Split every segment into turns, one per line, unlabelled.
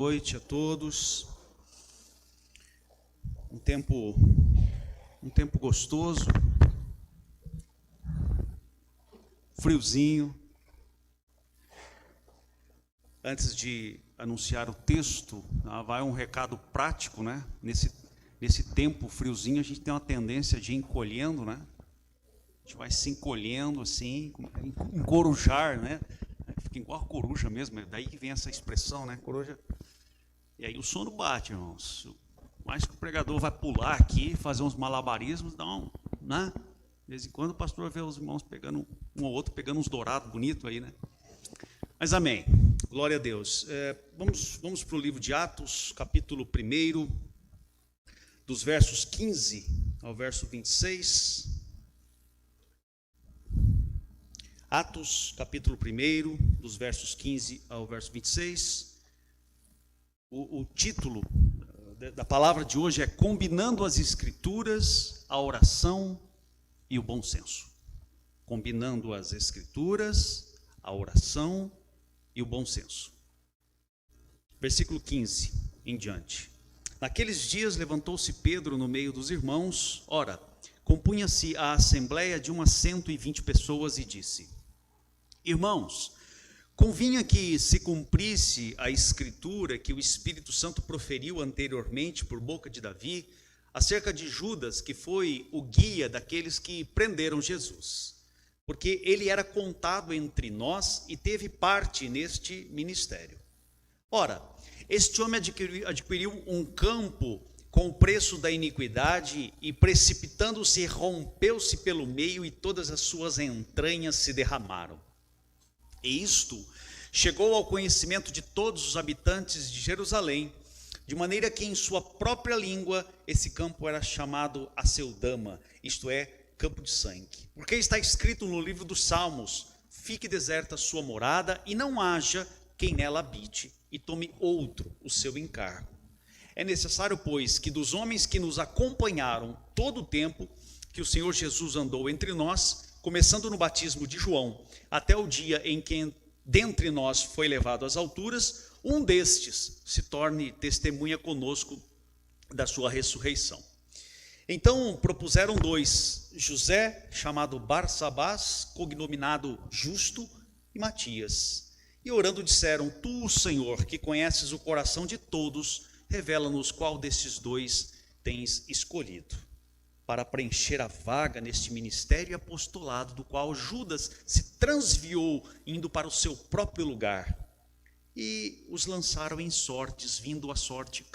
Noite a todos. Um tempo gostoso, friozinho. Antes de anunciar o texto, vai um recado prático, né? Nesse tempo friozinho, a gente tem uma tendência de ir encolhendo, né? A gente vai se encolhendo assim, encorujar, né? Fica igual a coruja mesmo, daí que vem essa expressão, né? Coruja. E aí o sono bate, irmãos. Mais que o pregador vai pular aqui, fazer uns malabarismos, né? De vez em quando o pastor vê os irmãos pegando um ou outro, pegando uns dourados bonitos aí, né? Mas amém. Glória a Deus. Vamos para o livro de Atos, capítulo 1, dos versos 15 ao verso 26. Atos, capítulo 1, dos versos 15 ao verso 26. O título da palavra de hoje é Combinando as Escrituras, a Oração e o Bom Senso. Combinando as Escrituras, a Oração e o Bom Senso. Versículo 15 em diante. Naqueles dias levantou-se Pedro no meio dos irmãos. Ora, compunha-se a assembleia de umas 120 pessoas e disse: Irmãos, convinha que se cumprisse a escritura que o Espírito Santo proferiu anteriormente por boca de Davi, acerca de Judas, que foi o guia daqueles que prenderam Jesus, porque ele era contado entre nós e teve parte neste ministério. Ora, este homem adquiriu um campo com o preço da iniquidade e, precipitando-se, rompeu-se pelo meio e todas as suas entranhas se derramaram. E isto chegou ao conhecimento de todos os habitantes de Jerusalém, de maneira que em sua própria língua esse campo era chamado Aceldama, isto é, campo de sangue. Porque está escrito no livro dos Salmos: fique deserta a sua morada e não haja quem nela habite, e tome outro o seu encargo. É necessário, pois, que dos homens que nos acompanharam todo o tempo que o Senhor Jesus andou entre nós, começando no batismo de João, até o dia em que dentre nós foi levado às alturas, um destes se torne testemunha conosco da sua ressurreição. Então propuseram dois, José, chamado Barsabás, cognominado Justo, e Matias. E orando disseram: Tu, Senhor, que conheces o coração de todos, revela-nos qual desses dois tens escolhido para preencher a vaga neste ministério e apostolado, do qual Judas se transviou, indo para o seu próprio lugar. E os lançaram em sortes, vindo a sorte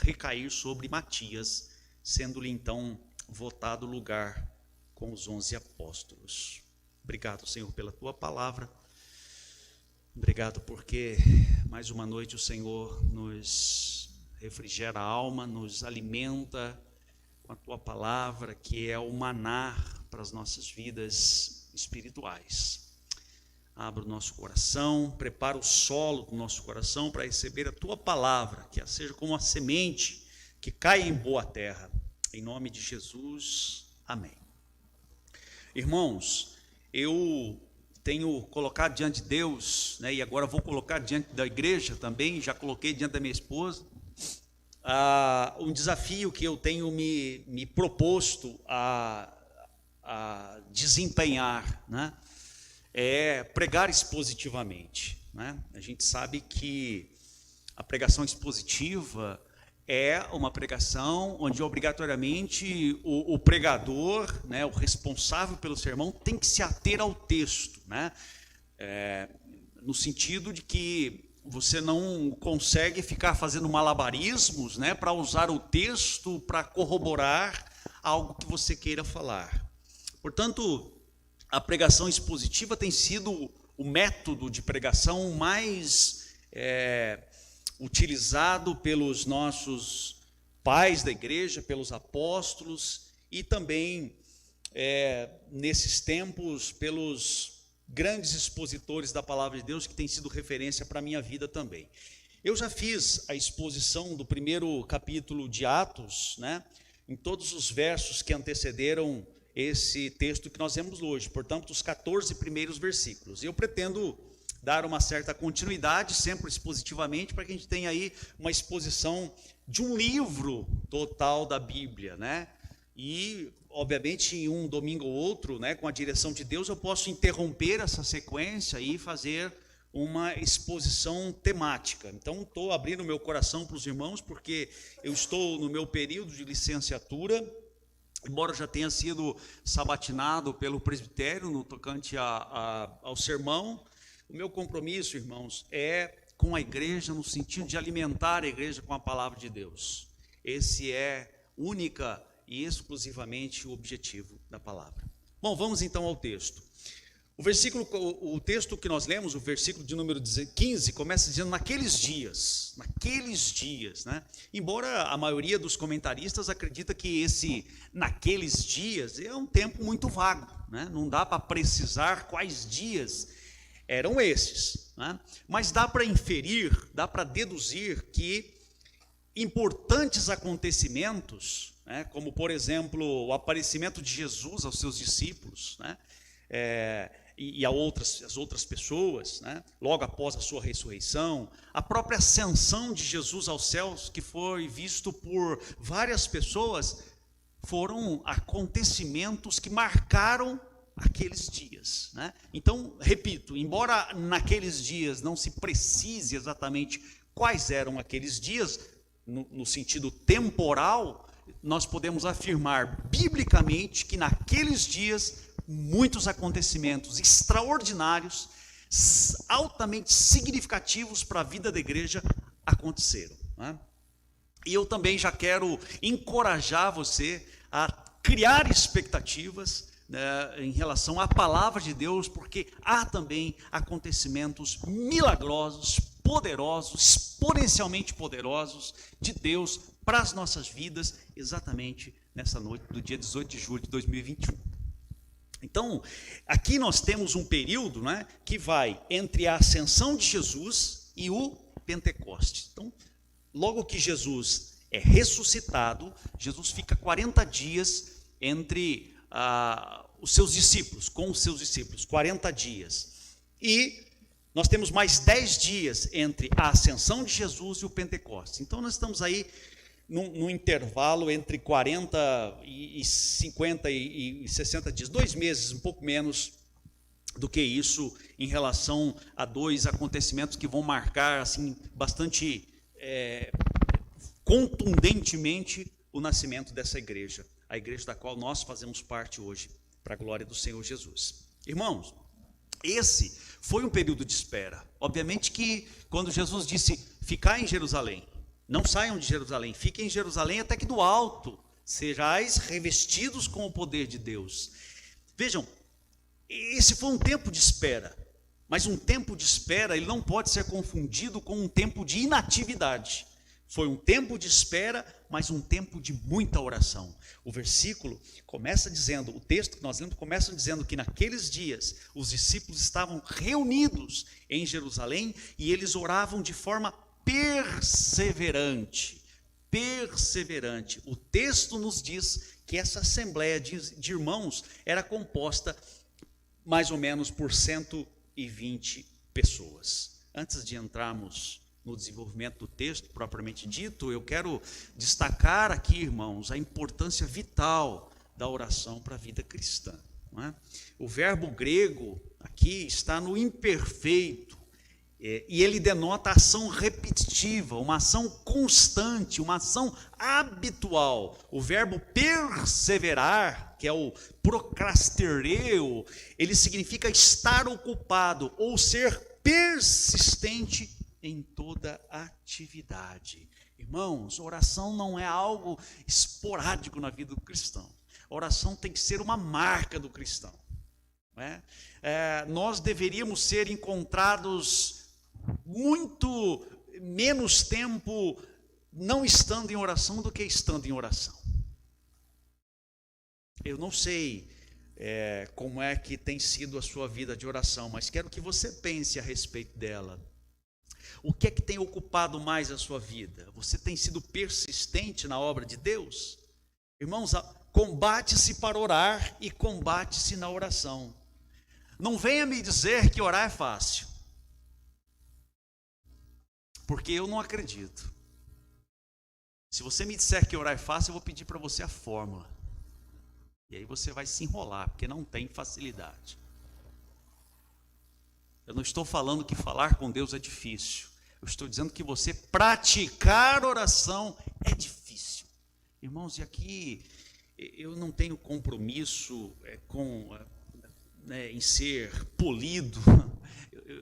recair sobre Matias, sendo-lhe então votado lugar com os 11 apóstolos. Obrigado, Senhor, pela tua palavra. Obrigado porque mais uma noite o Senhor nos refrigera a alma, nos alimenta com a tua palavra, que é o maná para as nossas vidas espirituais. Abra o nosso coração, prepara o solo do nosso coração para receber a tua palavra, que seja como uma semente que cai em boa terra. Em nome de Jesus, amém. Irmãos, eu tenho colocado diante de Deus, né, e agora vou colocar diante da igreja também, já coloquei diante da minha esposa, um desafio que eu tenho me proposto a desempenhar, né? É pregar expositivamente, né? A gente sabe que a pregação expositiva é uma pregação onde obrigatoriamente o pregador, né, o responsável pelo sermão, tem que se ater ao texto, né? No sentido de que você não consegue ficar fazendo malabarismos, né, para usar o texto para corroborar algo que você queira falar. Portanto, a pregação expositiva tem sido o método de pregação mais utilizado pelos nossos pais da igreja, pelos apóstolos e também, nesses tempos, pelos grandes expositores da palavra de Deus, que tem sido referência para a minha vida também. Eu já fiz a exposição do primeiro capítulo de Atos, né, em todos os versos que antecederam esse texto que nós vemos hoje, portanto, os 14 primeiros versículos. Eu pretendo dar uma certa continuidade, sempre expositivamente, para que a gente tenha aí uma exposição de um livro total da Bíblia, né? E, obviamente, em um domingo ou outro, né, com a direção de Deus, eu posso interromper essa sequência e fazer uma exposição temática. Então, estou abrindo meu coração para os irmãos, porque eu estou no meu período de licenciatura, embora eu já tenha sido sabatinado pelo presbitério no tocante ao sermão. O meu compromisso, irmãos, é com a igreja, no sentido de alimentar a igreja com a palavra de Deus. Esse é única e exclusivamente o objetivo da palavra. Bom, vamos então ao texto. O texto que nós lemos, o versículo de número 15, começa dizendo naqueles dias, né? Embora a maioria dos comentaristas acredita que esse naqueles dias é um tempo muito vago, né? Não dá para precisar quais dias eram esses, né? Mas dá para inferir, dá para deduzir que importantes acontecimentos, né, como por exemplo o aparecimento de Jesus aos seus discípulos, né, e as outras pessoas, né, logo após a sua ressurreição, a própria ascensão de Jesus aos céus, que foi visto por várias pessoas, foram acontecimentos que marcaram aqueles dias, né? Então, repito, embora naqueles dias não se precise exatamente quais eram aqueles dias, no sentido temporal, nós podemos afirmar biblicamente que naqueles dias muitos acontecimentos extraordinários, altamente significativos para a vida da igreja aconteceram, né? E eu também já quero encorajar você a criar expectativas, né, em relação à palavra de Deus, porque há também acontecimentos milagrosos, poderosos, exponencialmente poderosos de Deus para as nossas vidas, exatamente nessa noite do dia 18 de julho de 2021. Então, aqui nós temos um período, né, que vai entre a ascensão de Jesus e o Pentecostes. Então, logo que Jesus é ressuscitado, Jesus fica 40 dias entre os seus discípulos, com os seus discípulos, 40 dias. E nós temos mais 10 dias entre a ascensão de Jesus e o Pentecostes. Então nós estamos aí num intervalo entre 40 e 50 e 60 dias, 2 meses, um pouco menos do que isso, em relação a dois acontecimentos que vão marcar assim, bastante contundentemente o nascimento dessa igreja, a igreja da qual nós fazemos parte hoje, para a glória do Senhor Jesus. Irmãos, esse foi um período de espera. Obviamente que quando Jesus disse, ficai em Jerusalém, não saiam de Jerusalém, fiquem em Jerusalém até que do alto sejais revestidos com o poder de Deus. Vejam, esse foi um tempo de espera, mas um tempo de espera ele não pode ser confundido com um tempo de inatividade. Foi um tempo de espera, mas um tempo de muita oração. O versículo começa dizendo, o texto que nós lemos começa dizendo que naqueles dias os discípulos estavam reunidos em Jerusalém e eles oravam de forma perseverante. Perseverante. O texto nos diz que essa assembleia de irmãos era composta mais ou menos por 120 pessoas. Antes de entrarmos no desenvolvimento do texto propriamente dito, eu quero destacar aqui, irmãos, a importância vital da oração para a vida cristã, não é? O verbo grego aqui está no imperfeito, e ele denota ação repetitiva, uma ação constante, uma ação habitual. O verbo perseverar, que é o procrastereu, ele significa estar ocupado ou ser persistente em toda atividade. Irmãos, oração não é algo esporádico na vida do cristão. A oração tem que ser uma marca do cristão, não é? Nós deveríamos ser encontrados muito menos tempo não estando em oração do que estando em oração. Eu não sei como é que tem sido a sua vida de oração, mas quero que você pense a respeito dela. O que é que tem ocupado mais a sua vida? Você tem sido persistente na obra de Deus? Irmãos, combate-se para orar e combate-se na oração. Não venha me dizer que orar é fácil. porque eu não acredito. Se você me disser que orar é fácil, eu vou pedir para você a fórmula. E aí você vai se enrolar, porque não tem facilidade. Eu não estou falando que falar com Deus é difícil. Eu estou dizendo que você praticar oração é difícil. Irmãos, e aqui eu não tenho compromisso em ser polido,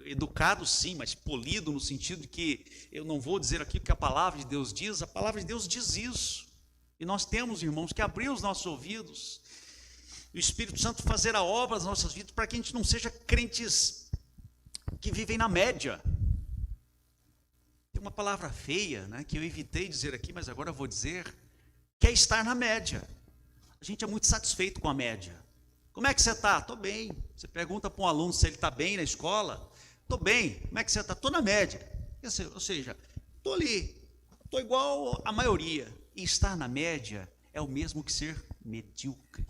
educado sim, mas polido no sentido de que eu não vou dizer aquilo que a palavra de Deus diz. A palavra de Deus diz isso. E nós temos, irmãos, que abrir os nossos ouvidos, o Espírito Santo fazer a obra nas nossas vidas, para que a gente não seja crentes que vivem na média. Tem uma palavra feia, né, que eu evitei dizer aqui, mas agora eu vou dizer, que é estar na média. A gente é muito satisfeito com a média. Como é que você está? Estou bem. Você pergunta para um aluno se ele está bem na escola. Estou bem. Como é que você está? Estou na média. Ou seja, estou ali. Estou igual a maioria. E estar na média é o mesmo que ser medíocre.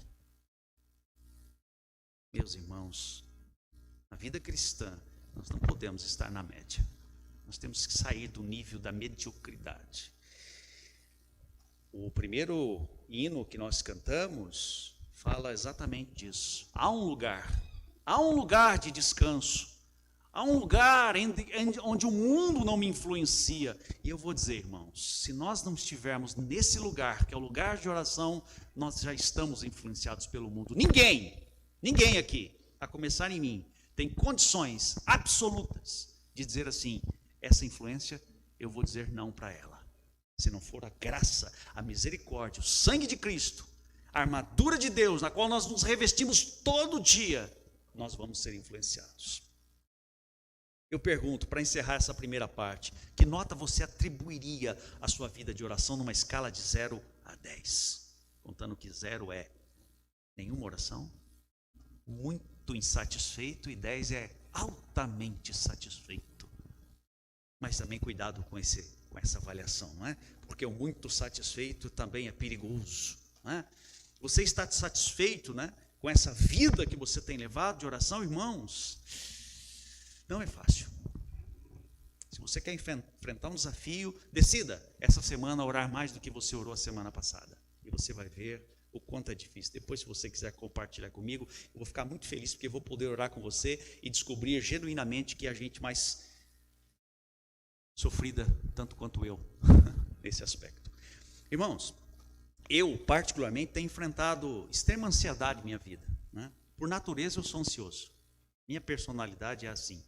Meus irmãos, na vida cristã, nós não podemos estar na média. Nós temos que sair do nível da mediocridade. O primeiro hino que nós cantamos fala exatamente disso. Há um lugar de descanso, há um lugar onde o mundo não me influencia. E eu vou dizer, irmãos, se nós não estivermos nesse lugar, que é o lugar de oração, nós já estamos influenciados pelo mundo. Ninguém aqui, a começar em mim, tem condições absolutas de dizer assim, essa influência eu vou dizer não para ela. Se não for a graça, a misericórdia, o sangue de Cristo, a armadura de Deus, na qual nós nos revestimos todo dia, nós vamos ser influenciados. Eu pergunto, para encerrar essa primeira parte, que nota você atribuiria à sua vida de oração numa escala de 0 a 10? Contando que 0 é nenhuma oração, muito insatisfeito, e 10 é altamente satisfeito. Mas também cuidado com essa avaliação, não é? Porque o muito satisfeito também é perigoso, não é? Você está satisfeito, né, com essa vida que você tem levado de oração, irmãos? Não é fácil. Se você quer enfrentar um desafio, decida essa semana orar mais do que você orou a semana passada. E você vai ver o quanto é difícil. Depois, se você quiser compartilhar comigo, eu vou ficar muito feliz, porque eu vou poder orar com você e descobrir genuinamente que a gente mais sofrida tanto quanto eu nesse aspecto. Irmãos, eu particularmente tenho enfrentado extrema ansiedade em minha vida, né? Por natureza eu sou ansioso, minha personalidade é assim.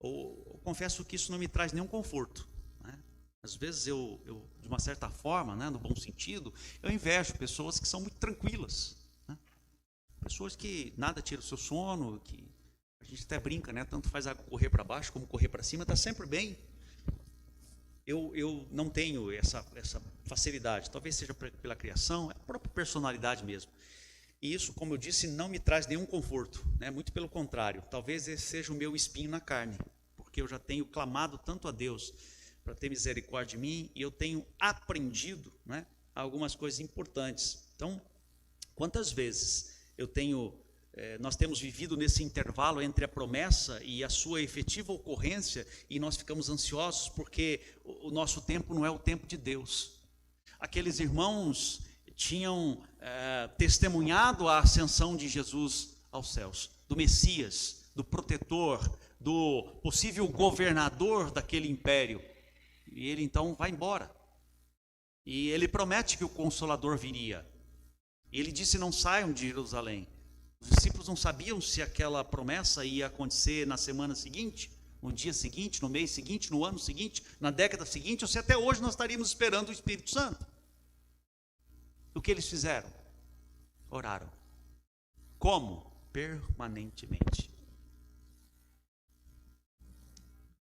Eu confesso que isso não me traz nenhum conforto, né? Às vezes eu de uma certa forma, né, no bom sentido, eu invejo pessoas que são muito tranquilas, né? Pessoas que nada tira o seu sono, que a gente até brinca, né? Tanto faz a correr para baixo como correr para cima, está sempre bem. Eu não tenho essa facilidade, talvez seja pela criação, é a própria personalidade mesmo. E isso, como eu disse, não me traz nenhum conforto, né? Muito pelo contrário, talvez esse seja o meu espinho na carne, porque eu já tenho clamado tanto a Deus para ter misericórdia de mim, e eu tenho aprendido, né, algumas coisas importantes. Então, quantas vezes nós temos vivido nesse intervalo entre a promessa e a sua efetiva ocorrência, e nós ficamos ansiosos porque o nosso tempo não é o tempo de Deus. Aqueles irmãos tinham testemunhado a ascensão de Jesus aos céus, do Messias, do protetor, do possível governador daquele império, e ele então vai embora, e ele promete que o Consolador viria. Ele disse: não saiam de Jerusalém. Os discípulos não sabiam se aquela promessa ia acontecer na semana seguinte, no dia seguinte, no mês seguinte, no ano seguinte, na década seguinte, ou se até hoje nós estaríamos esperando o Espírito Santo. O que eles fizeram? Oraram. Como? Permanentemente.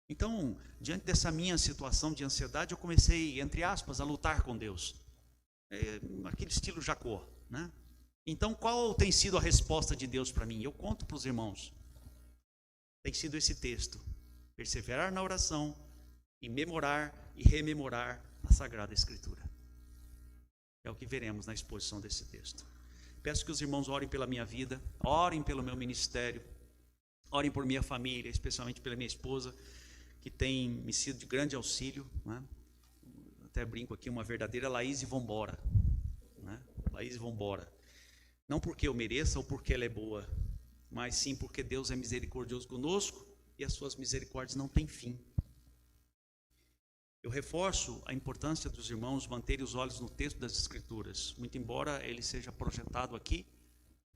Então, diante dessa minha situação de ansiedade, eu comecei, entre aspas, a lutar com Deus. Aquele estilo Jacó, né? Então, qual tem sido a resposta de Deus para mim? Eu conto para os irmãos. Tem sido esse texto: perseverar na oração e memorar e rememorar a Sagrada Escritura. É o que veremos na exposição desse texto. Peço que os irmãos orem pela minha vida, orem pelo meu ministério, orem por minha família, especialmente pela minha esposa, que tem me sido de grande auxílio, né? Até brinco aqui, uma verdadeira Laís Vambora, né? Laís Vambora. Não porque eu mereça ou porque ela é boa, mas sim porque Deus é misericordioso conosco e as suas misericórdias não têm fim. Eu reforço a importância dos irmãos manterem os olhos no texto das Escrituras. Muito embora ele seja projetado aqui,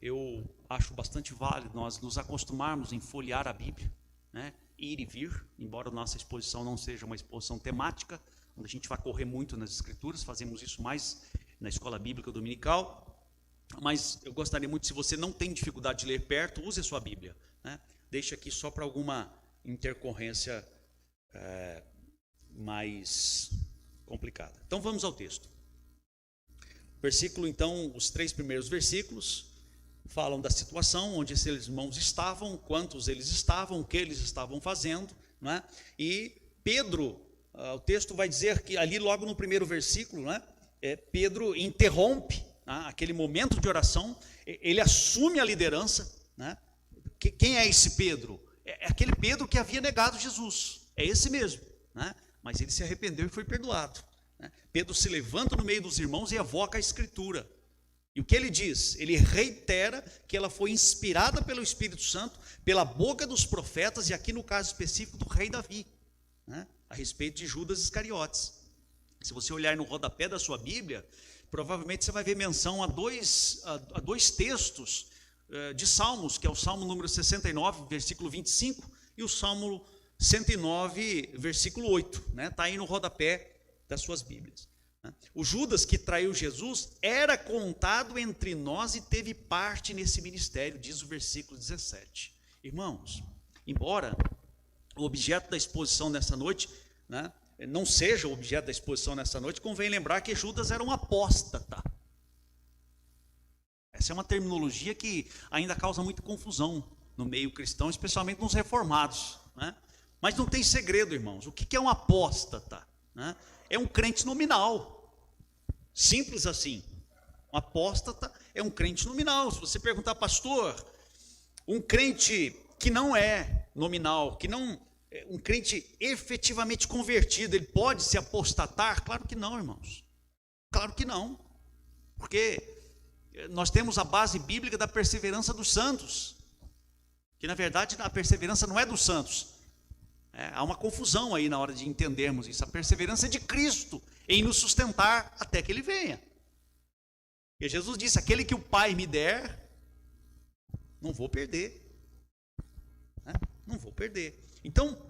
eu acho bastante válido nós nos acostumarmos em folhear a Bíblia, né? Ir e vir, embora a nossa exposição não seja uma exposição temática, onde a gente vai correr muito nas Escrituras, fazemos isso mais na escola bíblica dominical, mas eu gostaria muito, se você não tem dificuldade de ler perto, use a sua Bíblia, né? Deixe aqui só para alguma intercorrência mais complicada. Então vamos ao texto. Versículo, então, os 3 primeiros versículos falam da situação onde esses irmãos estavam, quantos eles estavam, o que eles estavam fazendo, né? E Pedro, o texto vai dizer que ali logo no primeiro versículo, né, Pedro interrompe, né, aquele momento de oração, ele assume a liderança, né? Quem é esse Pedro? É aquele Pedro que havia negado Jesus, é esse mesmo, né? Mas ele se arrependeu e foi perdoado, né? Pedro se levanta no meio dos irmãos e evoca a Escritura. E o que ele diz? Ele reitera que ela foi inspirada pelo Espírito Santo, pela boca dos profetas, e aqui no caso específico do rei Davi, né? A respeito de Judas Iscariotes. Se você olhar no rodapé da sua Bíblia, provavelmente você vai ver menção a dois textos de Salmos, que é o Salmo número 69, versículo 25, e o Salmo 109, versículo 8, né? Está aí no rodapé das suas Bíblias. O Judas que traiu Jesus era contado entre nós e teve parte nesse ministério, diz o versículo 17. Irmãos, embora o objeto da exposição nessa noite, né, não seja o objeto da exposição nessa noite, convém lembrar que Judas era um apóstata. Essa é uma terminologia que ainda causa muita confusão no meio cristão, especialmente nos reformados, né? Mas não tem segredo, irmãos. O que é um apóstata, né? É um crente nominal, simples assim. Um apóstata é um crente nominal. Se você perguntar, pastor, um crente que não é nominal, que não é um crente efetivamente convertido, ele pode se apostatar? Claro que não, irmãos. Claro que não. Porque nós temos a base bíblica da perseverança dos santos, que na verdade a perseverança não é dos santos. Há uma confusão aí na hora de entendermos isso. A perseverança é de Cristo em nos sustentar até que Ele venha. E Jesus disse: aquele que o Pai me der, não vou perder, né? Não vou perder. Então,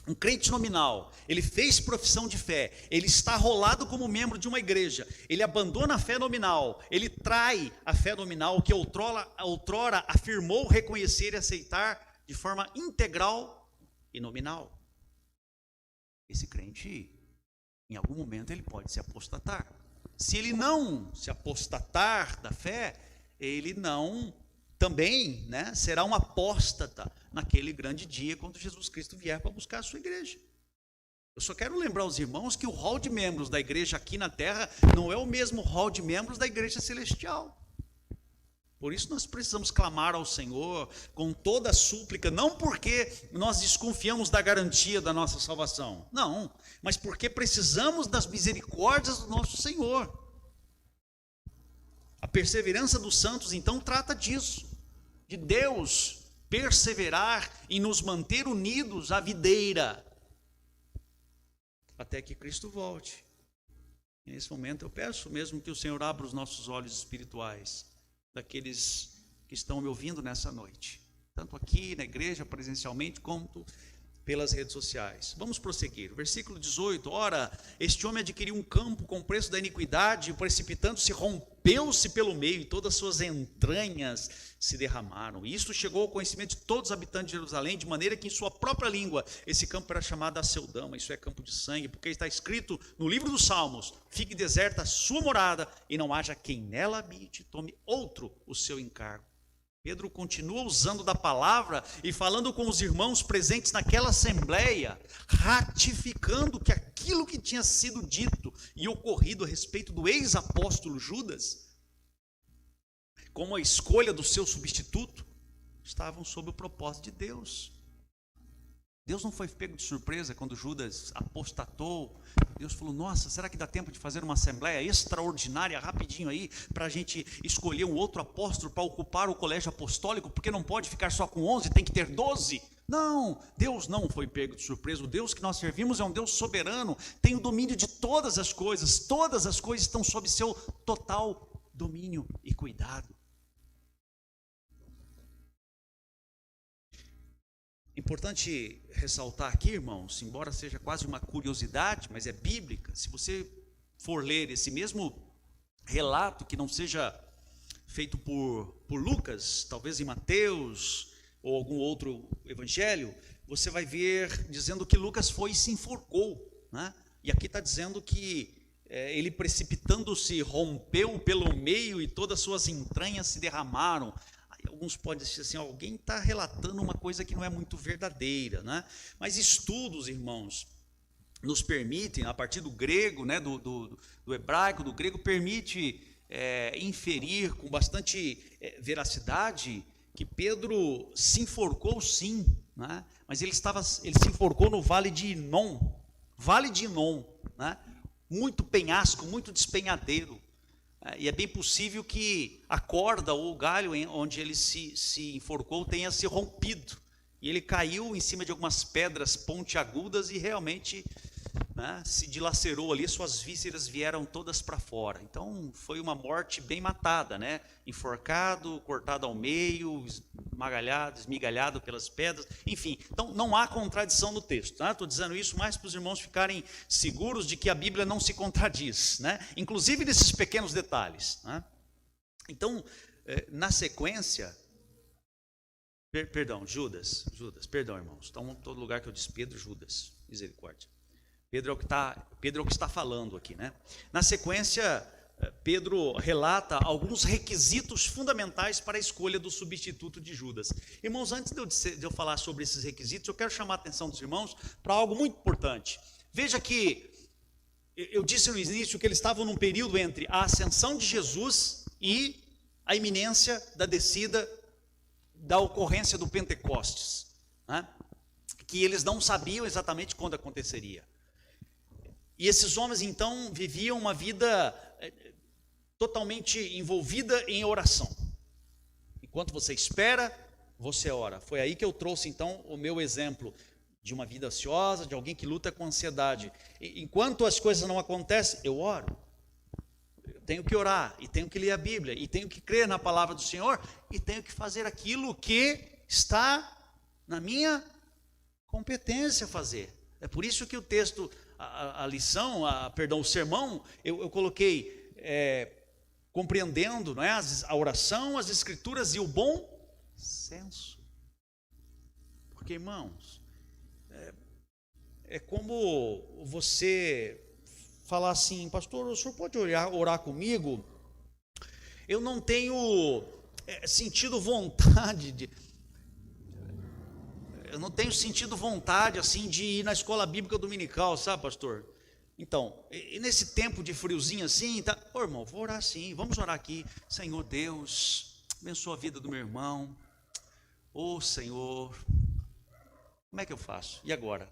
um crente nominal, ele fez profissão de fé, ele está rolado como membro de uma igreja, ele abandona a fé nominal, ele trai a fé nominal que outrora afirmou reconhecer e aceitar de forma integral e nominal. Esse crente, em algum momento, ele pode se apostatar. Se ele não se apostatar da fé, ele não também, né, será um apóstata naquele grande dia, quando Jesus Cristo vier para buscar a sua igreja. Eu só quero lembrar aos irmãos que o rol de membros da igreja aqui na terra não é o mesmo rol de membros da igreja celestial. Por isso nós precisamos clamar ao Senhor com toda a súplica, não porque nós desconfiamos da garantia da nossa salvação, não, mas porque precisamos das misericórdias do nosso Senhor. A perseverança dos santos, então, trata disso, de Deus perseverar em nos manter unidos à videira, até que Cristo volte. E nesse momento eu peço mesmo que o Senhor abra os nossos olhos espirituais, daqueles que estão me ouvindo nessa noite, tanto aqui na igreja presencialmente, quanto pelas redes sociais. Vamos prosseguir. Versículo 18. Ora, este homem adquiriu um campo com o preço da iniquidade, e precipitando-se, rompeu-se pelo meio, e todas as suas entranhas se derramaram. E isto chegou ao conhecimento de todos os habitantes de Jerusalém, de maneira que em sua própria língua esse campo era chamado Aceldama, isso é campo de sangue, porque está escrito no livro dos Salmos: fique deserta a sua morada, e não haja quem nela habite, tome outro o seu encargo. Pedro continua usando da palavra e falando com os irmãos presentes naquela assembleia, ratificando que aquilo que tinha sido dito e ocorrido a respeito do ex-apóstolo Judas, como a escolha do seu substituto, estavam sob o propósito de Deus. Deus não foi pego de surpresa quando Judas apostatou. Deus falou: nossa, será que dá tempo de fazer uma assembleia extraordinária rapidinho aí, para a gente escolher um outro apóstolo para ocupar o colégio apostólico, porque não pode ficar só com 11, tem que ter 12? Não, Deus não foi pego de surpresa. O Deus que nós servimos é um Deus soberano, tem o domínio de todas as coisas estão sob seu total domínio e cuidado. Importante ressaltar aqui, irmãos, embora seja quase uma curiosidade, mas é bíblica. Se você for ler esse mesmo relato, que não seja feito por Lucas, talvez em Mateus ou algum outro evangelho, você vai ver dizendo que Lucas foi e se enforcou, né? E aqui está dizendo que ele, precipitando-se, rompeu pelo meio e todas as suas entranhas se derramaram. Alguns podem dizer assim: alguém está relatando uma coisa que não é muito verdadeira, né? Mas estudos, irmãos, nos permitem, a partir do grego, né, do hebraico, do grego, permite inferir com bastante veracidade que Pedro se enforcou sim, né? Mas ele se enforcou no vale de Inom, né? Muito penhasco, muito despenhadeiro. E é bem possível que a corda ou o galho onde ele se enforcou tenha se rompido. E ele caiu em cima de algumas pedras pontiagudas e realmente, né, se dilacerou ali, suas vísceras vieram todas para fora. Então foi uma morte bem matada, né? Enforcado, cortado ao meio, esmigalhado pelas pedras, enfim. Então não há contradição no texto, tá? Estou dizendo isso mais para os irmãos ficarem seguros de que a Bíblia não se contradiz, né? Inclusive nesses pequenos detalhes, né? Então, na sequência, Judas, perdão, irmãos. Então, todo lugar que eu disse Pedro, Judas, misericórdia. Pedro é o que está falando aqui, né? Na sequência, Pedro relata alguns requisitos fundamentais para a escolha do substituto de Judas. Irmãos, antes de eu falar sobre esses requisitos, eu quero chamar a atenção dos irmãos para algo muito importante. Veja que eu disse no início que eles estavam num período entre a ascensão de Jesus e a iminência da descida, da ocorrência do Pentecostes, né? Que eles não sabiam exatamente quando aconteceria. E esses homens então viviam uma vida totalmente envolvida em oração. Enquanto você espera, você ora. Foi aí que eu trouxe então o meu exemplo de uma vida ansiosa, de alguém que luta com ansiedade. Enquanto as coisas não acontecem, eu oro. Eu tenho que orar, e tenho que ler a Bíblia, e tenho que crer na palavra do Senhor, e tenho que fazer aquilo que está na minha competência fazer. É por isso que o texto, o sermão, eu coloquei compreendendo, não é, a oração, as escrituras e o bom senso. Porque, irmãos, é como você falar assim: pastor, o senhor pode orar comigo? Eu não tenho sentido vontade assim de ir na escola bíblica dominical, sabe, pastor? Então, e nesse tempo de friozinho assim, tá, irmão, vou orar sim, vamos orar aqui. Senhor Deus, abençoa a vida do meu irmão. Senhor, como é que eu faço? E agora?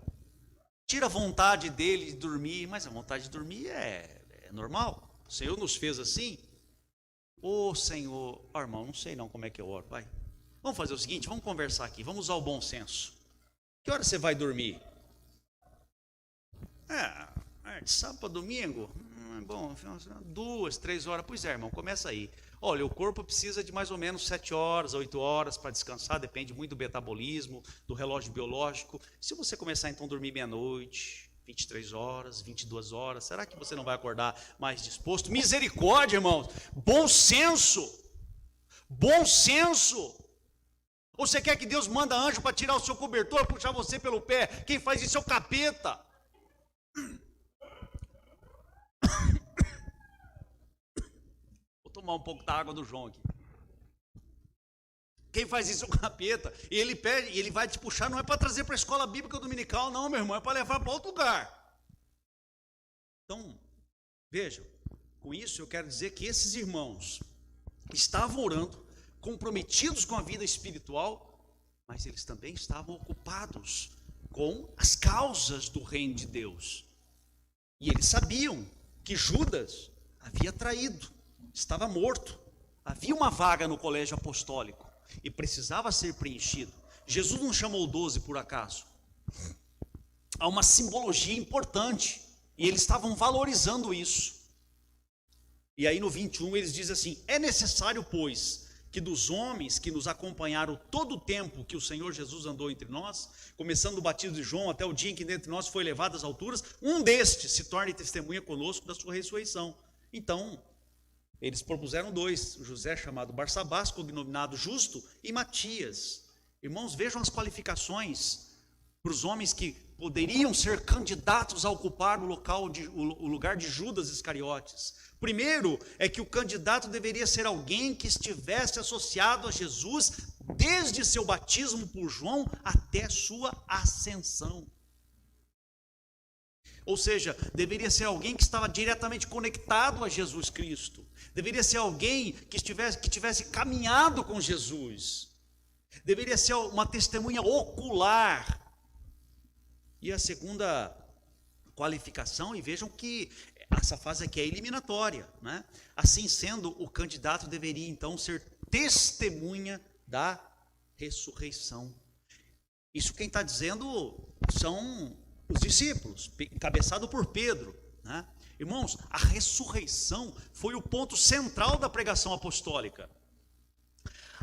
Tira a vontade dele de dormir, mas a vontade de dormir é normal. O Senhor nos fez assim. Senhor, irmão, não sei não como é que eu oro, vai. Vamos fazer o seguinte, vamos conversar aqui, vamos usar o bom senso. Que hora você vai dormir? De sábado para domingo? Bom, 2, 3 horas. Pois é, irmão, começa aí. Olha, o corpo precisa de mais ou menos 7 horas, 8 horas para descansar, depende muito do metabolismo, do relógio biológico. Se você começar então a dormir meia-noite, 23 horas, 22 horas, será que você não vai acordar mais disposto? Misericórdia, irmãos, bom senso, bom senso. Ou você quer que Deus manda anjo para tirar o seu cobertor, puxar você pelo pé? Quem faz isso é o capeta. Vou tomar um pouco da água do João aqui. Quem faz isso é o capeta. E ele pede, e ele vai te puxar, não é para trazer para a escola bíblica dominical, não, meu irmão, é para levar para outro lugar. Então, vejam, com isso eu quero dizer que esses irmãos estavam orando, comprometidos com a vida espiritual, mas eles também estavam ocupados com as causas do reino de Deus. E eles sabiam que Judas havia traído, estava morto. Havia uma vaga no colégio apostólico e precisava ser preenchido. Jesus não chamou 12 por acaso. Há uma simbologia importante e eles estavam valorizando isso. E aí no 21 eles dizem assim: é necessário, pois, que dos homens que nos acompanharam todo o tempo que o Senhor Jesus andou entre nós, começando o batismo de João até o dia em que dentre nós foi levado às alturas, um destes se torne testemunha conosco da sua ressurreição. Então, eles propuseram 2, José chamado Barsabás, cognominado Justo, e Matias. Irmãos, vejam as qualificações para os homens que poderiam ser candidatos a ocupar o lugar de Judas Iscariotes. Primeiro, é que o candidato deveria ser alguém que estivesse associado a Jesus desde seu batismo por João até sua ascensão. Ou seja, deveria ser alguém que estava diretamente conectado a Jesus Cristo. Deveria ser alguém que tivesse caminhado com Jesus. Deveria ser uma testemunha ocular. E a segunda qualificação, e vejam que essa fase aqui é eliminatória, né? Assim sendo, o candidato deveria então ser testemunha da ressurreição. Isso quem está dizendo são os discípulos, encabeçado por Pedro, né? Irmãos, a ressurreição foi o ponto central da pregação apostólica.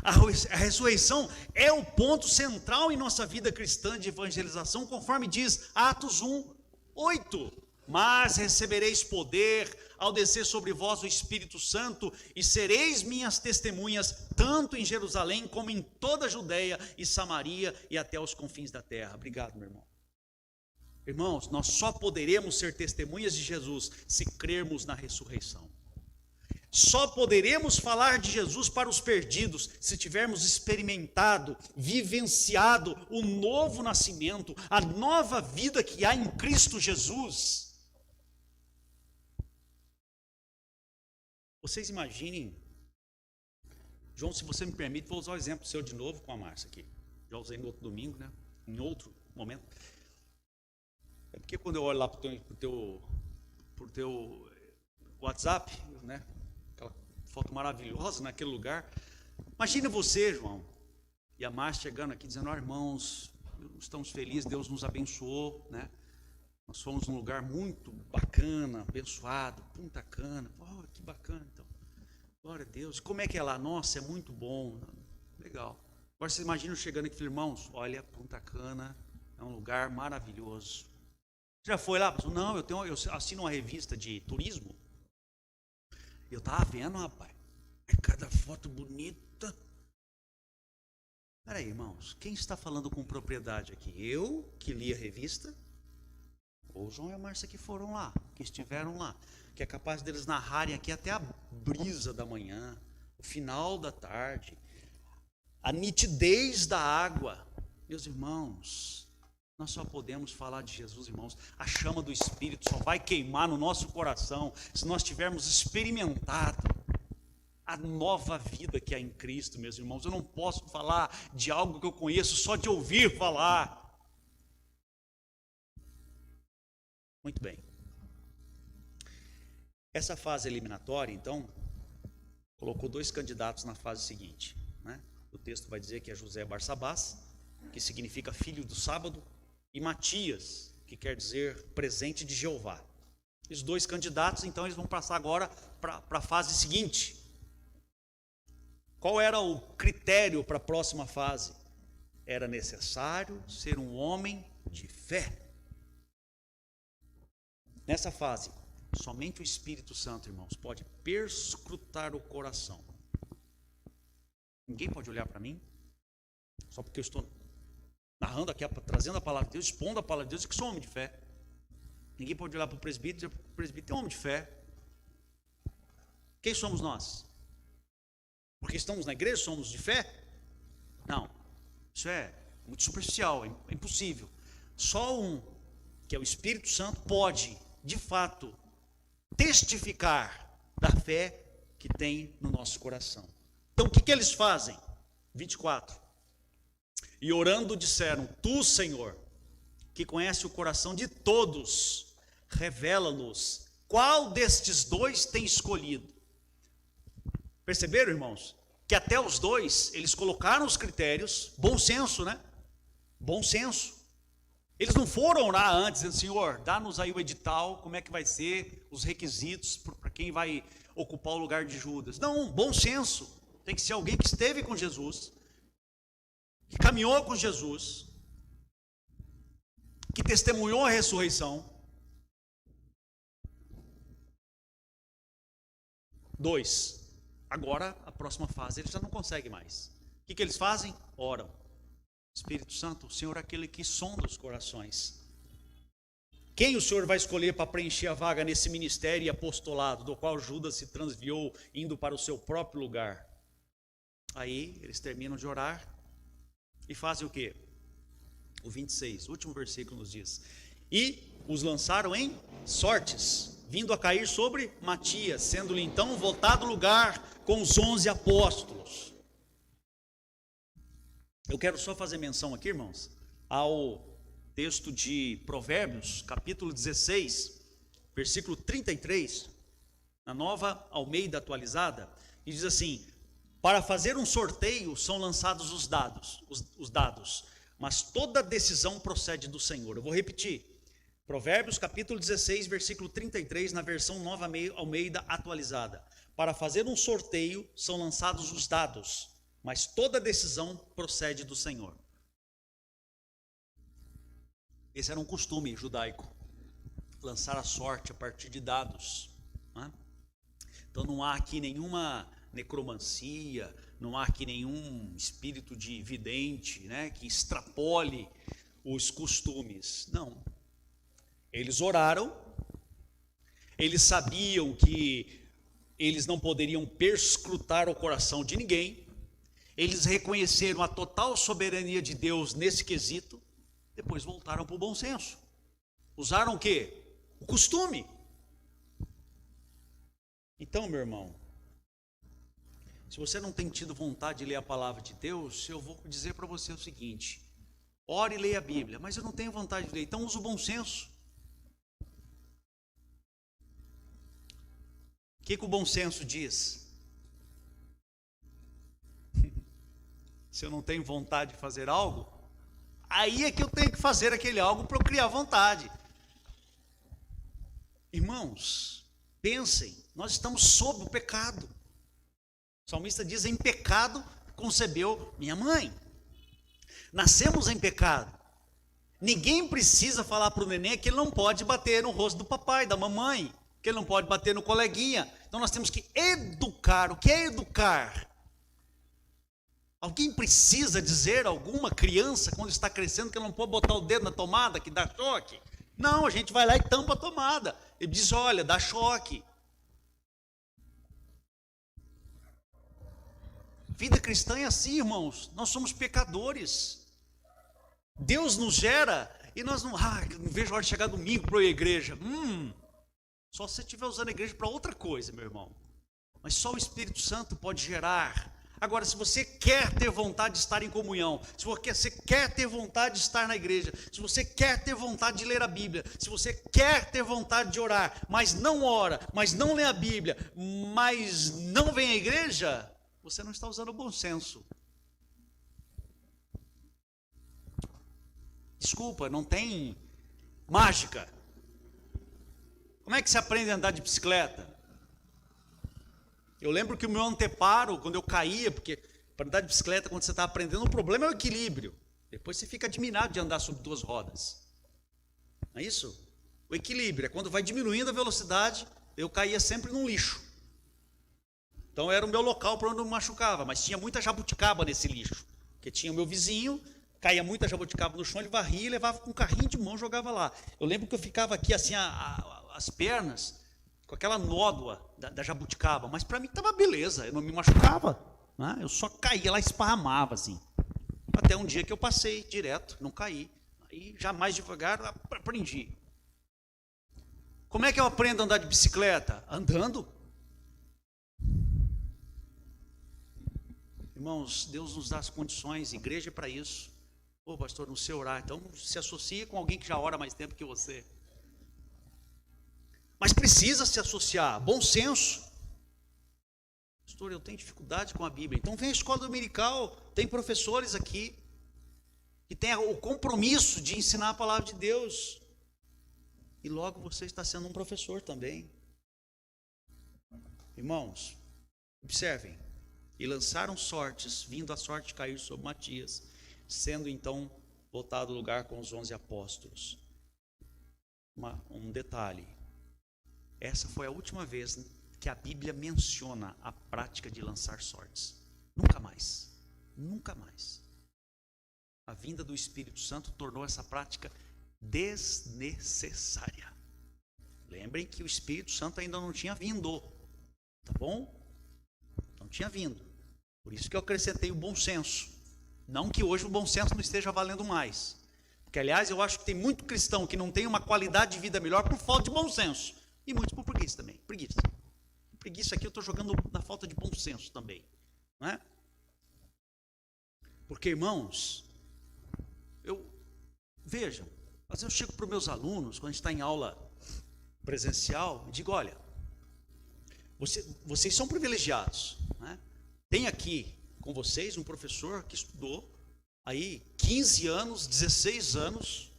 A ressurreição é o ponto central em nossa vida cristã de evangelização, conforme diz Atos 1:8. Mas recebereis poder ao descer sobre vós o Espírito Santo, e sereis minhas testemunhas, tanto em Jerusalém como em toda a Judeia e Samaria e até os confins da terra. Obrigado, meu irmão. Irmãos, nós só poderemos ser testemunhas de Jesus se crermos na ressurreição. Só poderemos falar de Jesus para os perdidos se tivermos experimentado, vivenciado o novo nascimento, a nova vida que há em Cristo Jesus. Vocês imaginem, João, se você me permite, vou usar o exemplo seu de novo com a Márcia aqui. Já usei no outro domingo, né? Em outro momento. É porque quando eu olho lá para o teu WhatsApp, né? Aquela foto maravilhosa naquele lugar. Imagine você, João, e a Márcia chegando aqui dizendo: irmãos, estamos felizes, Deus nos abençoou, né? Nós fomos num lugar muito bacana, abençoado, Punta Cana. Oh, que bacana, então. Glória a Deus. Como é que é lá? Nossa, é muito bom. Legal. Agora vocês imaginam chegando aqui, irmãos, olha, Punta Cana é um lugar maravilhoso. Você já foi lá? Não, eu assino uma revista de turismo. Eu estava vendo, rapaz, é cada foto bonita. Peraí, irmãos, quem está falando com propriedade aqui? Eu, que li a revista, ou o João e a Márcia que foram lá, que estiveram lá, que é capaz deles narrarem aqui até a brisa da manhã, o final da tarde, a nitidez da água. Meus irmãos, nós só podemos falar de Jesus, irmãos. A chama do Espírito só vai queimar no nosso coração se nós tivermos experimentado a nova vida que há em Cristo, meus irmãos. Eu não posso falar de algo que eu conheço só de ouvir falar. Muito bem. Essa fase eliminatória, então, colocou 2 candidatos na fase seguinte, né? O texto vai dizer que é José Barsabás, que significa filho do sábado, e Matias, que quer dizer presente de Jeová. Os 2 candidatos, então, eles vão passar agora para a fase seguinte. Qual era o critério para a próxima fase? Era necessário ser um homem de fé. Nessa fase, somente o Espírito Santo, irmãos, pode perscrutar o coração. Ninguém pode olhar para mim, só porque eu estou narrando aqui, trazendo a palavra de Deus, expondo a palavra de Deus, que sou homem de fé. Ninguém pode olhar para o presbítero e dizer: o presbítero é homem de fé. Quem somos nós? Porque estamos na igreja, somos de fé? Não, isso é muito superficial, é impossível. Só um, que é o Espírito Santo, pode, de fato, testificar da fé que tem no nosso coração. Então o que eles fazem? 24. E orando disseram: Tu, Senhor, que conhece o coração de todos, revela-nos qual destes dois tem escolhido. Perceberam, irmãos? Que até os dois, eles colocaram os critérios, bom senso, né? Bom senso. Eles não foram orar antes, dizendo, Senhor, dá-nos aí o edital, como é que vai ser, os requisitos para quem vai ocupar o lugar de Judas. Não, bom senso. Tem que ser alguém que esteve com Jesus, que caminhou com Jesus, que testemunhou a ressurreição. 2. Agora, a próxima fase, eles já não conseguem mais. O que eles fazem? Oram. Espírito Santo, o Senhor é aquele que sonda os corações. Quem o Senhor vai escolher para preencher a vaga nesse ministério e apostolado, do qual Judas se transviou, indo para o seu próprio lugar? Aí, eles terminam de orar e fazem o quê? O 26, o último versículo nos diz: e os lançaram em sortes, vindo a cair sobre Matias, sendo-lhe então votado lugar com os 11 apóstolos. Eu quero só fazer menção aqui, irmãos, ao texto de Provérbios, capítulo 16, versículo 33, na Nova Almeida Atualizada, e diz assim: para fazer um sorteio são lançados os dados, mas toda decisão procede do Senhor. Eu vou repetir. Provérbios capítulo 16, versículo 33, na versão Nova Almeida Atualizada. Para fazer um sorteio são lançados os dados, mas toda decisão procede do Senhor. Esse era um costume judaico, lançar a sorte a partir de dados, né? Então não há aqui nenhuma necromancia, não há aqui nenhum espírito de vidente, né, que extrapole os costumes. Não. Eles oraram, eles sabiam que eles não poderiam perscrutar o coração de ninguém, eles reconheceram a total soberania de Deus nesse quesito, depois voltaram para o bom senso. Usaram o quê? O costume. Então, meu irmão, se você não tem tido vontade de ler a palavra de Deus, eu vou dizer para você o seguinte: ore e leia a Bíblia, mas eu não tenho vontade de ler, então use o bom senso. O que o bom senso diz? Se eu não tenho vontade de fazer algo, aí é que eu tenho que fazer aquele algo para eu criar vontade. Irmãos, pensem, nós estamos sob o pecado. O salmista diz: em pecado concebeu minha mãe. Nascemos em pecado. Ninguém precisa falar para o neném que ele não pode bater no rosto do papai, da mamãe, que ele não pode bater no coleguinha. Então nós temos que educar. O que é educar? Alguém precisa dizer a alguma criança quando está crescendo que não pode botar o dedo na tomada que dá choque? Não, a gente vai lá e tampa a tomada. Ele diz: olha, dá choque. Vida cristã é assim, irmãos. Nós somos pecadores. Deus nos gera e nós não vejo a hora de chegar domingo para ir à igreja. Só se você estiver usando a igreja para outra coisa, meu irmão. Mas só o Espírito Santo pode gerar. Agora, se você quer ter vontade de estar em comunhão, se você quer ter vontade de estar na igreja, se você quer ter vontade de ler a Bíblia, se você quer ter vontade de orar, mas não ora, mas não lê a Bíblia, mas não vem à igreja, você não está usando o bom senso. Desculpa, não tem mágica. Como é que se aprende a andar de bicicleta? Eu lembro que o meu anteparo, quando eu caía, porque para andar de bicicleta, quando você está aprendendo, o problema é o equilíbrio. Depois você fica admirado de andar sobre duas rodas. Não é isso? O equilíbrio é quando vai diminuindo a velocidade, eu caía sempre num lixo. Então era o meu local para onde eu me machucava, mas tinha muita jabuticaba nesse lixo. Porque tinha o meu vizinho, caía muita jabuticaba no chão, ele varria e levava com um carrinho de mão e jogava lá. Eu lembro que eu ficava aqui assim, as pernas, com aquela nódoa da jabuticaba, mas para mim estava beleza, eu não me machucava, né? Eu só caía lá, esparramava assim, até um dia que eu passei direto, não caí, aí já mais devagar aprendi. Como é que eu aprendo a andar de bicicleta? Andando. Irmãos, Deus nos dá as condições, igreja é para isso. Ô pastor, não sei orar, então se associe com alguém que já ora mais tempo que você. Mas precisa se associar, bom senso. Pastor, eu tenho dificuldade com a Bíblia. Então vem à escola dominical, tem professores aqui que têm o compromisso de ensinar a palavra de Deus. E logo você está sendo um professor também. Irmãos, observem. E lançaram sortes, vindo a sorte cair sobre Matias, sendo então botado no lugar com os 11 apóstolos. Um detalhe. Essa foi a última vez que a Bíblia menciona a prática de lançar sortes. Nunca mais. Nunca mais. A vinda do Espírito Santo tornou essa prática desnecessária. Lembrem que o Espírito Santo ainda não tinha vindo. Tá bom? Não tinha vindo. Por isso que eu acrescentei o bom senso. Não que hoje o bom senso não esteja valendo mais. Porque, aliás, eu acho que tem muito cristão que não tem uma qualidade de vida melhor por falta de bom senso. E muitos por preguiça também. Preguiça. Preguiça aqui eu estou jogando na falta de bom senso também. Não é? Porque, irmãos, vejam, às vezes eu chego para os meus alunos, quando a gente está em aula presencial, e digo, olha, vocês são privilegiados, né? Tem aqui com vocês um professor que estudou aí 15 anos, 16 anos,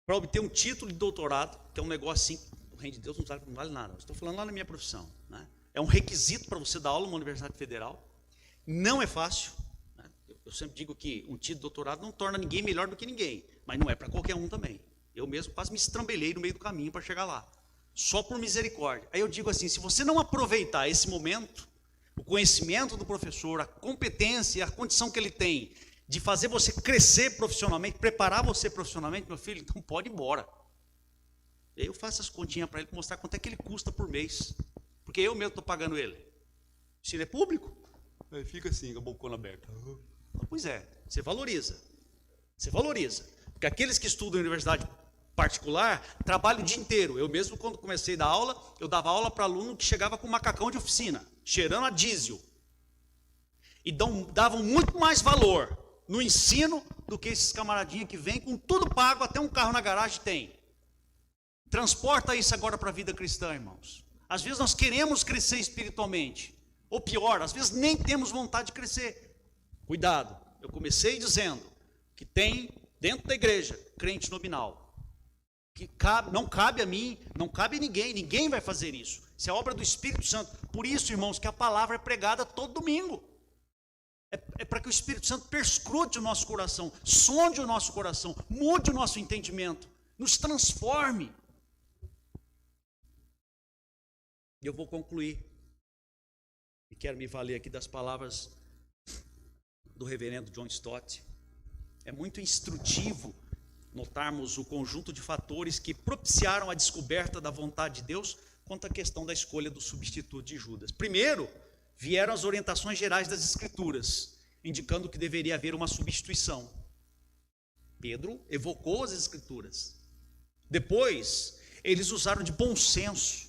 para obter um título de doutorado, que é um negócio assim, o reino de Deus não vale nada. Estou falando lá na minha profissão, né? É um requisito para você dar aula numa universidade federal. Não é fácil, né? Eu sempre digo que um título de doutorado não torna ninguém melhor do que ninguém, mas não é para qualquer um também. Eu mesmo quase me estrambelhei no meio do caminho para chegar lá, só por misericórdia. Aí eu digo assim, se você não aproveitar esse momento, o conhecimento do professor, a competência, a condição que ele tem de fazer você crescer profissionalmente, preparar você profissionalmente, meu filho, então pode ir embora. Eu faço as continhas para ele, mostrar quanto é que ele custa por mês, porque eu mesmo estou pagando ele. Se ele é público, ele fica assim, com a bocona aberta. Pois é, você valoriza. Você valoriza. Porque aqueles que estudam em universidade particular trabalham o dia inteiro. Eu mesmo, quando comecei a dar aula, eu dava aula para aluno que chegava com macacão de oficina, cheirando a diesel. E davam muito mais valor no ensino do que esses camaradinhos que vêm com tudo pago, até um carro na garagem tem. Transporta isso agora para a vida cristã, irmãos. Às vezes nós queremos crescer espiritualmente. Ou pior, às vezes nem temos vontade de crescer. Cuidado, eu comecei dizendo que tem dentro da igreja crente nominal. Que não cabe a mim, não cabe a ninguém vai fazer isso. Isso é obra do Espírito Santo. Por isso, irmãos, que a palavra é pregada todo domingo. É para que o Espírito Santo perscrute o nosso coração, sonde o nosso coração, mude o nosso entendimento, nos transforme. E eu vou concluir. E quero me valer aqui das palavras do reverendo John Stott. É muito instrutivo notarmos o conjunto de fatores que propiciaram a descoberta da vontade de Deus quanto à questão da escolha do substituto de Judas. Primeiro, vieram as orientações gerais das Escrituras, indicando que deveria haver uma substituição. Pedro evocou as Escrituras. Depois, eles usaram de bom senso.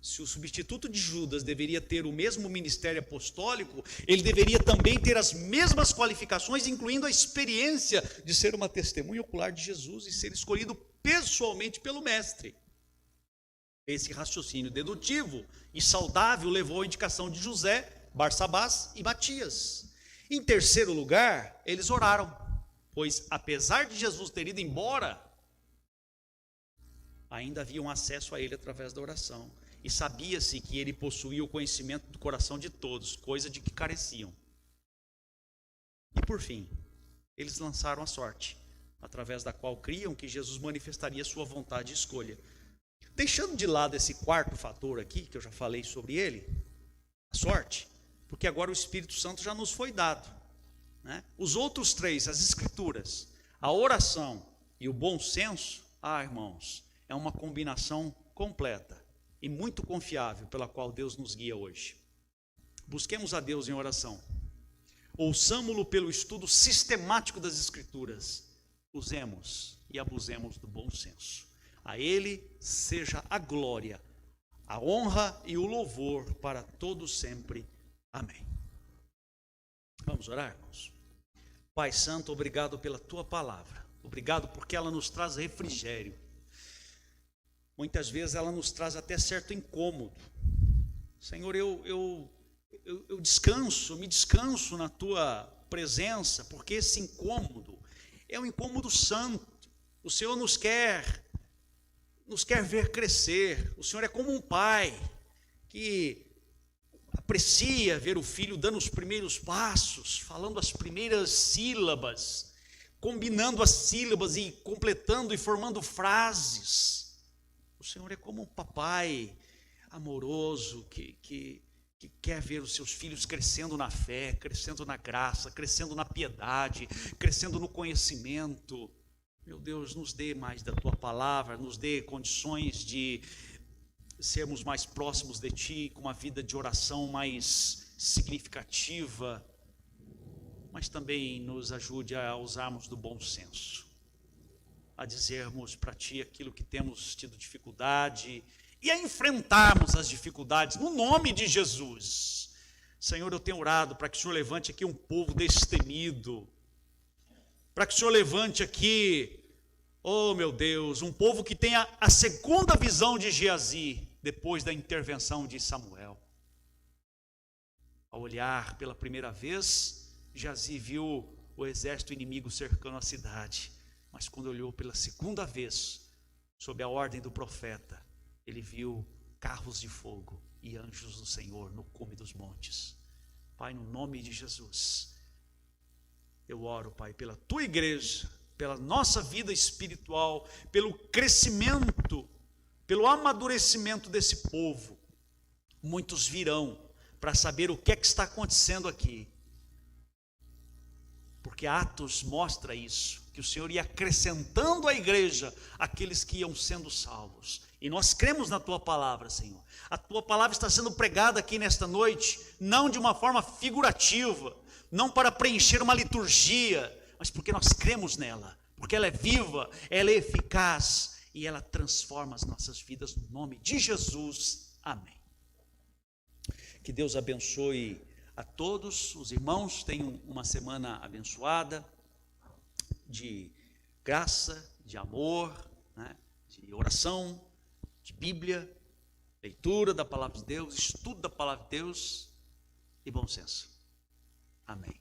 Se o substituto de Judas deveria ter o mesmo ministério apostólico, ele deveria também ter as mesmas qualificações, incluindo a experiência de ser uma testemunha ocular de Jesus e ser escolhido pessoalmente pelo mestre. Esse raciocínio dedutivo e saudável levou à indicação de José, Barsabás e Matias. Em terceiro lugar, eles oraram, pois apesar de Jesus ter ido embora, ainda havia um acesso a ele através da oração. E sabia-se que ele possuía o conhecimento do coração de todos, coisa de que careciam. E por fim, eles lançaram a sorte, através da qual criam que Jesus manifestaria sua vontade e escolha. Deixando de lado esse quarto fator aqui, que eu já falei sobre ele, a sorte, porque agora o Espírito Santo já nos foi dado, né? Os outros três, as Escrituras, a oração e o bom senso, irmãos, é uma combinação completa e muito confiável pela qual Deus nos guia hoje. Busquemos a Deus em oração. Ouçamo-lo pelo estudo sistemático das Escrituras. Usemos e abusemos do bom senso. A Ele seja a glória, a honra e o louvor para todos sempre. Amém. Vamos orar, irmãos? Pai Santo, obrigado pela tua palavra. Obrigado porque ela nos traz refrigério. Muitas vezes ela nos traz até certo incômodo. Senhor, eu me descanso na tua presença, porque esse incômodo é um incômodo santo. O Senhor nos quer ver crescer. O Senhor é como um pai que aprecia ver o filho dando os primeiros passos, falando as primeiras sílabas, combinando as sílabas e completando e formando frases. O Senhor é como um papai amoroso que quer ver os seus filhos crescendo na fé, crescendo na graça, crescendo na piedade, crescendo no conhecimento. Meu Deus, nos dê mais da tua palavra, nos dê condições de sermos mais próximos de ti, com uma vida de oração mais significativa, mas também nos ajude a usarmos do bom senso, a dizermos para ti aquilo que temos tido dificuldade e a enfrentarmos as dificuldades no nome de Jesus. Senhor, eu tenho orado para que o Senhor levante aqui um povo destemido, para que o Senhor levante aqui, oh meu Deus, um povo que tenha a segunda visão de Geazi, depois da intervenção de Samuel. Ao olhar pela primeira vez, Geazi viu o exército inimigo cercando a cidade, mas quando olhou pela segunda vez, sob a ordem do profeta, ele viu carros de fogo e anjos do Senhor no cume dos montes. Pai, no nome de Jesus, eu oro, Pai, pela tua igreja, pela nossa vida espiritual, pelo crescimento, pelo amadurecimento desse povo. Muitos virão para saber o que é que está acontecendo aqui, porque Atos mostra isso, que o Senhor ia acrescentando à igreja aqueles que iam sendo salvos. E nós cremos na tua palavra, Senhor. A tua palavra está sendo pregada aqui nesta noite, não de uma forma figurativa, não para preencher uma liturgia, mas porque nós cremos nela, porque ela é viva, ela é eficaz e ela transforma as nossas vidas no nome de Jesus. Amém. Que Deus abençoe a todos os irmãos, tenham uma semana abençoada, de graça, de amor, né, de oração, de Bíblia, leitura da palavra de Deus, estudo da palavra de Deus e bom senso. Amém.